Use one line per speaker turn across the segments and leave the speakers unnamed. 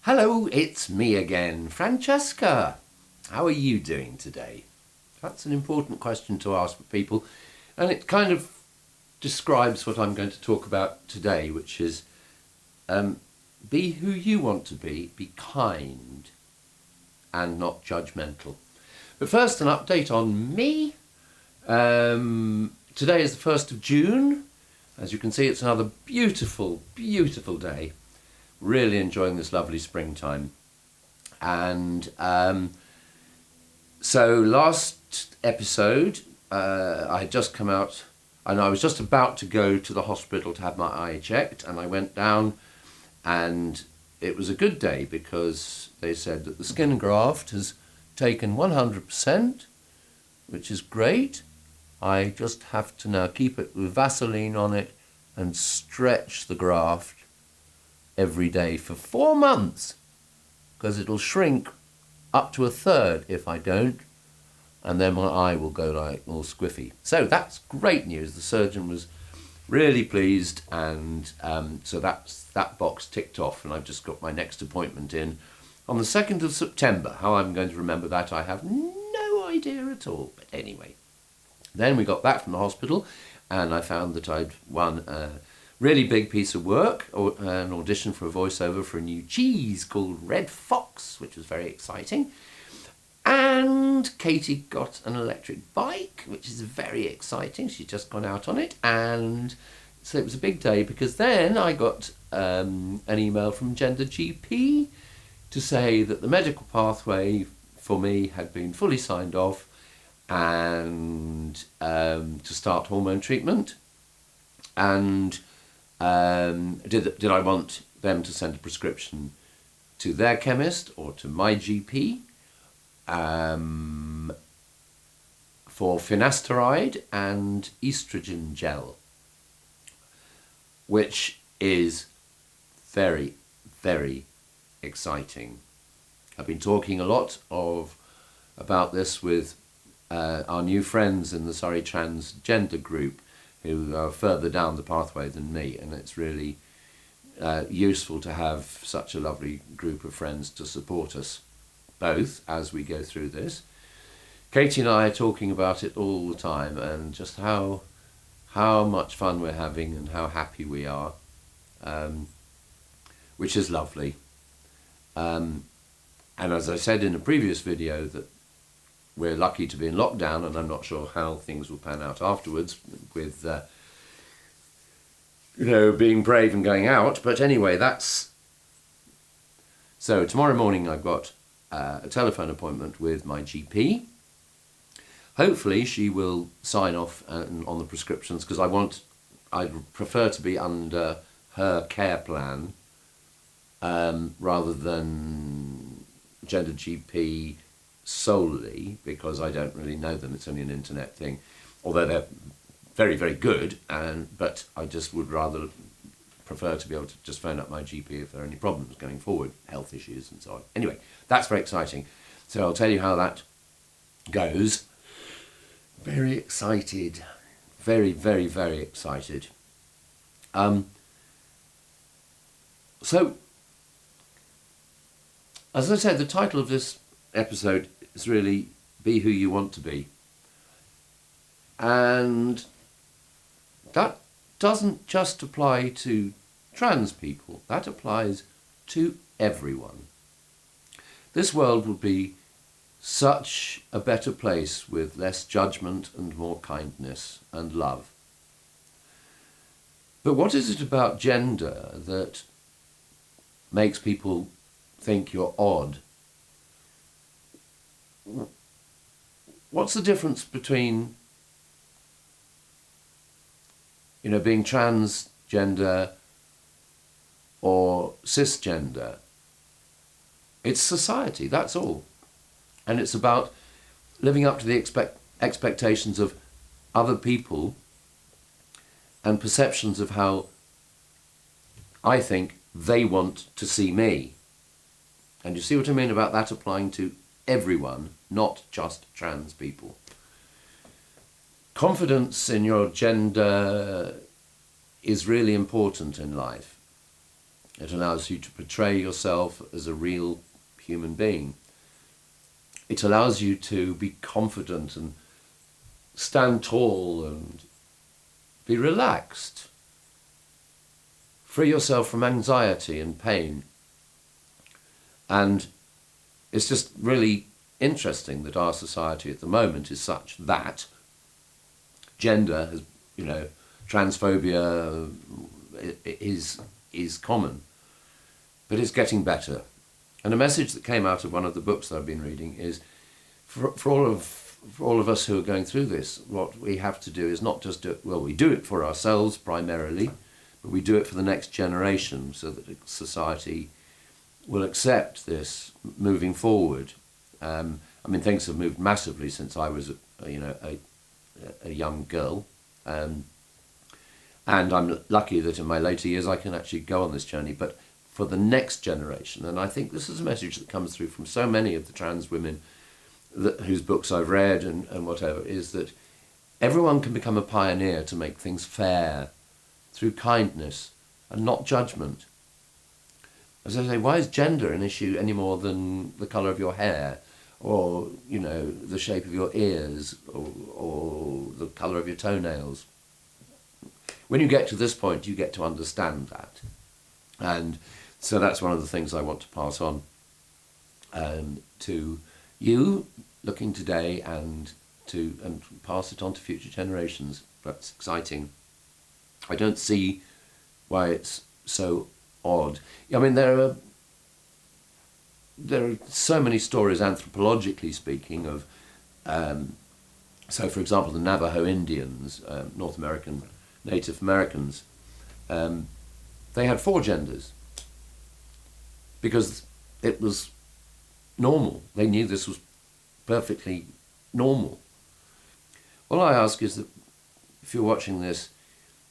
Hello, it's me again, Francesca. How are you doing today? That's an important question to ask for people, and it kind of describes what I'm going to talk about today, which is be who you want to be kind, and not judgmental. But first, an update on me. Today is the 1st of June. As you can see, it's another beautiful, beautiful day. Really enjoying this lovely springtime. And so last episode, I had just come out and I was just about to go to the hospital to have my eye checked, and I went down, and it was a good day because they said that the skin graft has taken 100%, which is great. I just have to now keep it with Vaseline on it and stretch the graft every day for 4 months, because it'll shrink up to a third if I don't, and then my eye will go like all squiffy. So that's great news. The surgeon was really pleased, and so that's that box ticked off, and I've just got my next appointment in on the 2nd of September. How I'm going to remember that, I have no idea at all. But anyway, then we got back from the hospital, and I found that I'd won a really big piece of work, or an audition for a voiceover for a new cheese called Red Fox, which was very exciting. And Katie got an electric bike, which is very exciting. She's just gone out on it. And so it was a big day, because then I got an email from Gender GP to say that the medical pathway for me had been fully signed off, and to start hormone treatment. And did I want them to send a prescription to their chemist or to my GP for finasteride and estrogen gel, which is very, very exciting. I've been talking a lot about this with our new friends in the Surrey transgender group, who are further down the pathway than me, and it's really useful to have such a lovely group of friends to support us both as we go through this. Katie and I are talking about it all the time, and just how much fun we're having and how happy we are, which is lovely. And as I said in a previous video, that we're lucky to be in lockdown, and I'm not sure how things will pan out afterwards with, being brave and going out. But anyway, that's... So tomorrow morning I've got a telephone appointment with my GP. Hopefully she will sign off on the prescriptions, because I'd prefer to be under her care plan rather than Gender GP solely, because I don't really know them. It's only an internet thing, although they're very, very good, but I just would rather prefer to be able to just phone up my GP if there are any problems going forward, health issues and so on. Anyway, that's very exciting. So I'll tell you how that goes. Very excited. Very, very, very excited. So, as I said, the title of this episode is really Be Who You Want to Be. And that doesn't just apply to trans people, that applies to everyone. This world would be such a better place with less judgment and more kindness and love. But what is it about gender that makes people think you're odd? What's the difference between, being transgender or cisgender? It's society, that's all. And it's about living up to the expectations of other people and perceptions of how I think they want to see me. And you see what I mean about that applying to everyone, not just trans people. Confidence in your gender is really important in life. It allows you to portray yourself as a real human being. It allows you to be confident and stand tall and be relaxed. Free yourself from anxiety and pain. And it's just really interesting that our society at the moment is such that gender has, transphobia is common, but it's getting better. And a message that came out of one of the books that I've been reading is for all of us who are going through this, what we have to do is not just do it, well, we do it for ourselves primarily, but we do it for the next generation so that society will accept this moving forward. Things have moved massively since I was, a young girl. And I'm lucky that in my later years I can actually go on this journey. But for the next generation, and I think this is a message that comes through from so many of the trans women whose books I've read and whatever, is that everyone can become a pioneer to make things fair through kindness and not judgment. As I say, why is gender an issue any more than the colour of your hair or, the shape of your ears or the colour of your toenails? When you get to this point, you get to understand that. And so that's one of the things I want to pass on to you looking today and pass it on to future generations. That's exciting. I don't see why it's so odd. There are so many stories, anthropologically speaking, of so for example the Navajo Indians, North American Native Americans, they had 4 genders because it was normal. They knew this was perfectly normal. All I ask is that if you're watching this,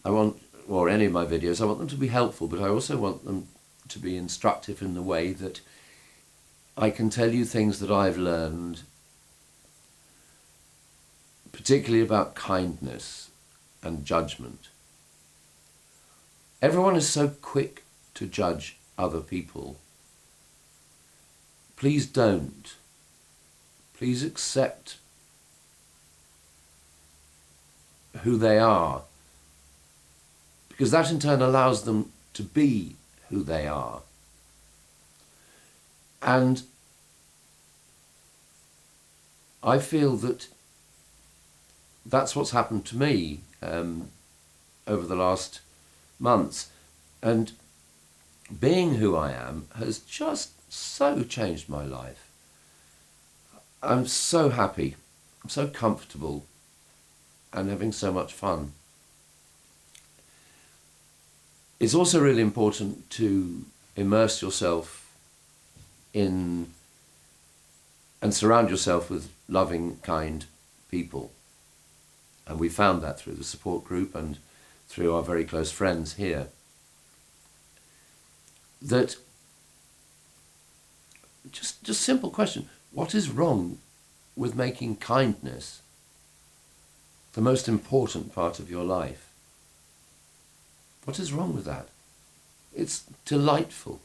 or any of my videos, I want them to be helpful, but I also want them to be instructive in the way that I can tell you things that I've learned, particularly about kindness and judgment. Everyone is so quick to judge other people. Please don't. Please accept who they are, because that in turn allows them to be who they are. And I feel that that's what's happened to me over the last months. And being who I am has just so changed my life. I'm so happy, I'm so comfortable, and having so much fun. It's also really important to immerse yourself in and surround yourself with loving, kind people. And we found that through the support group and through our very close friends here. That just simple question, what is wrong with making kindness the most important part of your life? What is wrong with that? It's delightful.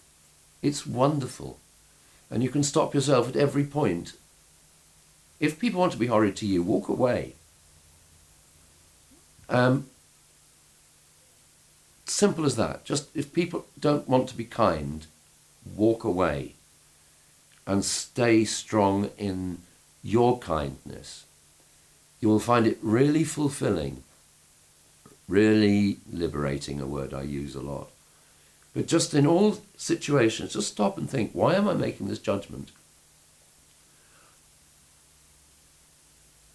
It's wonderful. And you can stop yourself at every point. If people want to be horrid to you, walk away. Simple as that. Just if people don't want to be kind, walk away and stay strong in your kindness. You will find it really fulfilling, really liberating, a word I use a lot. But just in all situations, just stop and think, why am I making this judgment?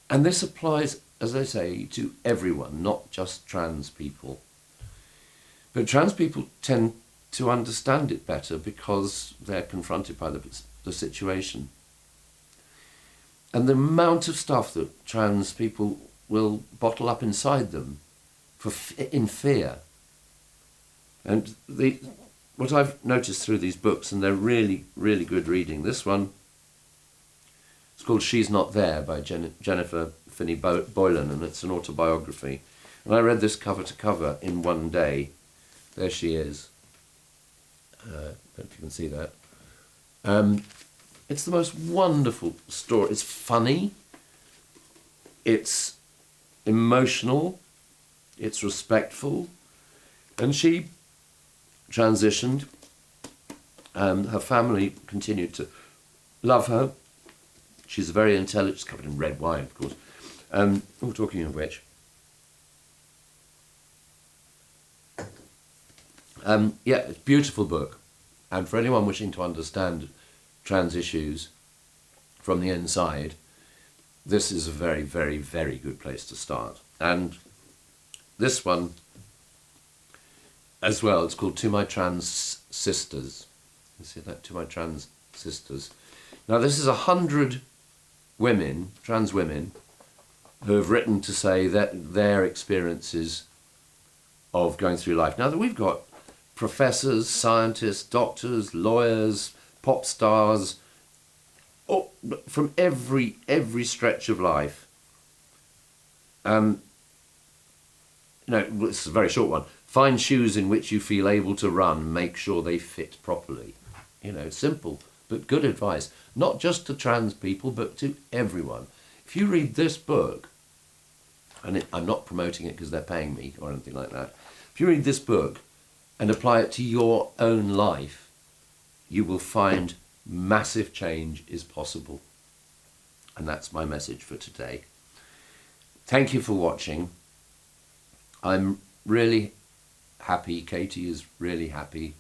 And this applies, as I say, to everyone, not just trans people. But trans people tend to understand it better because they're confronted by the situation. And the amount of stuff that trans people will bottle up inside them in fear. And what I've noticed through these books, and they're really, really good reading. This one, it's called She's Not There by Jennifer Finney Boylan, and it's an autobiography. And I read this cover to cover in one day. There she is. I don't know if you can see that. It's the most wonderful story. It's funny, it's emotional, it's respectful, and she transitioned. Her family continued to love her. She's very intelligent. She's covered in red wine, of course. Talking of which, yeah, it's a beautiful book. And for anyone wishing to understand trans issues from the inside, this is a very, very, very good place to start. And this one, as well, it's called To My Trans Sisters. You see that? To My Trans Sisters. Now, this is 100 women, trans women, who have written to say that their experiences of going through life. Now, that we've got professors, scientists, doctors, lawyers, pop stars, from every stretch of life. This is a very short one. Find shoes in which you feel able to run. Make sure they fit properly. Simple but good advice. Not just to trans people, but to everyone. If you read this book, and I'm not promoting it because they're paying me or anything like that. If you read this book and apply it to your own life, you will find massive change is possible. And that's my message for today. Thank you for watching. I'm really happy. Katie is really happy.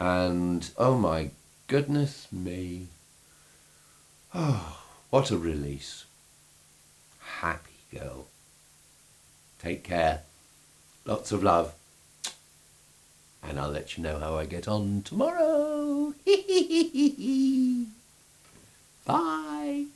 And oh my goodness me. Oh, what a release. Happy girl. Take care. Lots of love. And I'll let you know how I get on tomorrow. Bye.